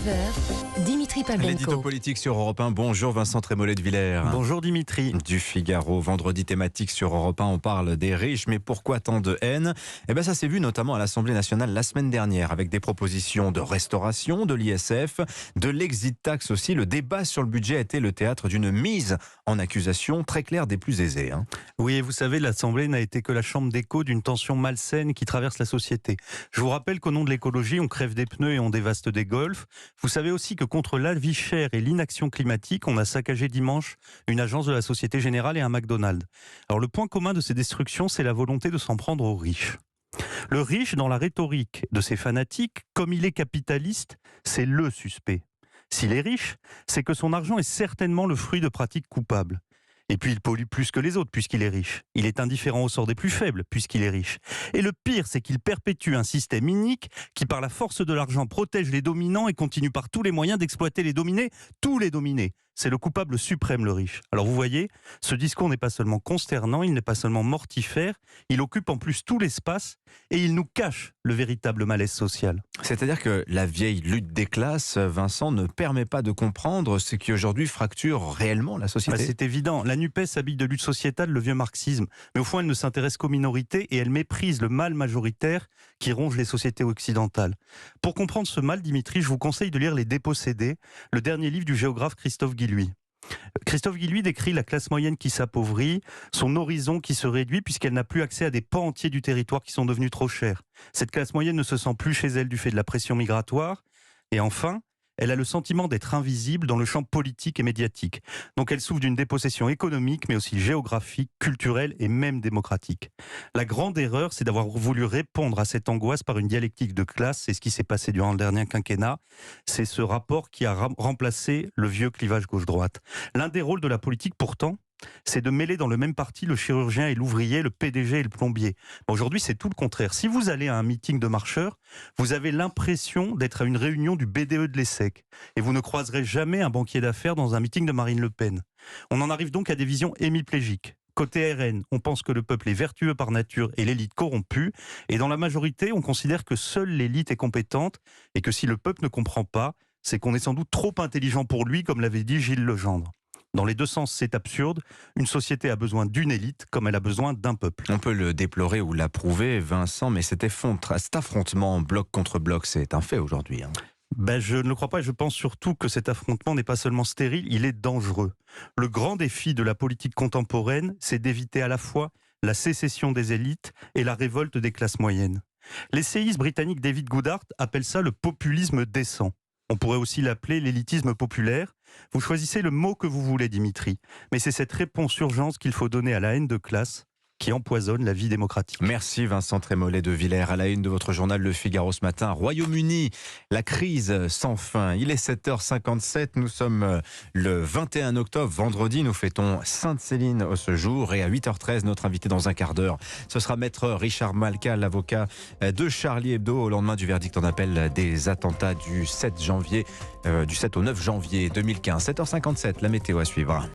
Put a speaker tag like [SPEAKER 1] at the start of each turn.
[SPEAKER 1] 9h, Dimitri
[SPEAKER 2] L'édito
[SPEAKER 1] Pavlenko.
[SPEAKER 2] politique sur Europe 1. Bonjour Vincent Trémollet de Villers.
[SPEAKER 3] Bonjour Dimitri.
[SPEAKER 2] Du Figaro, vendredi thématique sur Europe 1, on parle des riches, mais pourquoi tant de haine ? Ça s'est vu notamment à l'Assemblée nationale la semaine dernière, avec des propositions de restauration de l'ISF, de l'exit tax aussi. Le débat sur le budget a été le théâtre d'une mise en accusation très claire des plus aisés.
[SPEAKER 3] Oui, et vous savez, l'Assemblée n'a été que la chambre d'écho d'une tension malsaine qui traverse la société. Je vous rappelle qu'au nom de l'écologie, on crève des pneus et on dévaste des golfs. Vous savez aussi que contre la vie chère et l'inaction climatique, on a saccagé dimanche une agence de la Société Générale et un McDonald's. Alors le point commun de ces destructions, c'est la volonté de s'en prendre aux riches. Le riche, dans la rhétorique de ses fanatiques, comme il est capitaliste, c'est le suspect. S'il est riche, c'est que son argent est certainement le fruit de pratiques coupables. Et puis il pollue plus que les autres puisqu'il est riche. Il est indifférent au sort des plus faibles puisqu'il est riche. Et le pire, c'est qu'il perpétue un système inique qui, par la force de l'argent, protège les dominants et continue par tous les moyens d'exploiter les dominés, tous les dominés. C'est le coupable suprême, le riche. Alors vous voyez, ce discours n'est pas seulement consternant, il n'est pas seulement mortifère, il occupe en plus tout l'espace et il nous cache le véritable malaise social.
[SPEAKER 2] C'est-à-dire que la vieille lutte des classes, Vincent, ne permet pas de comprendre ce qui aujourd'hui fracture réellement la société.
[SPEAKER 3] C'est évident. La NUPES habille de lutte sociétale le vieux marxisme. Mais au fond, elle ne s'intéresse qu'aux minorités et elle méprise le mal majoritaire qui ronge les sociétés occidentales. Pour comprendre ce mal, Dimitri, je vous conseille de lire Les Dépossédés, le dernier livre du géographe Christophe Guilluy. Christophe Guilluy décrit la classe moyenne qui s'appauvrit, son horizon qui se réduit puisqu'elle n'a plus accès à des pans entiers du territoire qui sont devenus trop chers. Cette classe moyenne ne se sent plus chez elle du fait de la pression migratoire. Et enfin, elle a le sentiment d'être invisible dans le champ politique et médiatique. Donc elle souffre d'une dépossession économique, mais aussi géographique, culturelle et même démocratique. La grande erreur, c'est d'avoir voulu répondre à cette angoisse par une dialectique de classe. C'est ce qui s'est passé durant le dernier quinquennat. C'est ce rapport qui a remplacé le vieux clivage gauche-droite. L'un des rôles de la politique, pourtant, c'est de mêler dans le même parti le chirurgien et l'ouvrier, le PDG et le plombier. Aujourd'hui, c'est tout le contraire. Si vous allez à un meeting de marcheurs, vous avez l'impression d'être à une réunion du BDE de l'ESSEC. Et vous ne croiserez jamais un banquier d'affaires dans un meeting de Marine Le Pen. On en arrive donc à des visions hémiplégiques. Côté RN, on pense que le peuple est vertueux par nature et l'élite corrompue. Et dans la majorité, on considère que seule l'élite est compétente et que si le peuple ne comprend pas, c'est qu'on est sans doute trop intelligent pour lui, comme l'avait dit Gilles Legendre. Dans les deux sens, c'est absurde. Une société a besoin d'une élite comme elle a besoin d'un peuple.
[SPEAKER 2] On peut le déplorer ou l'approuver, Vincent, mais cet affrontement bloc contre bloc, c'est un fait aujourd'hui.
[SPEAKER 3] Je ne le crois pas et je pense surtout que cet affrontement n'est pas seulement stérile, il est dangereux. Le grand défi de la politique contemporaine, c'est d'éviter à la fois la sécession des élites et la révolte des classes moyennes. L'essayiste britannique David Goodhart appelle ça le populisme décent. On pourrait aussi l'appeler l'élitisme populaire. Vous choisissez le mot que vous voulez, Dimitri. Mais c'est cette réponse urgente qu'il faut donner à la haine de classe qui empoisonne la vie démocratique.
[SPEAKER 2] Merci Vincent Trémollet de Villers. À la une de votre journal Le Figaro ce matin, Royaume-Uni, la crise sans fin. Il est 7h57, nous sommes le 21 octobre, vendredi, nous fêtons Sainte-Céline ce jour. Et à 8h13, notre invité dans un quart d'heure, ce sera maître Richard Malka, l'avocat de Charlie Hebdo, au lendemain du verdict en appel des attentats du 7 au 9 janvier 2015. 7h57, la météo à suivre.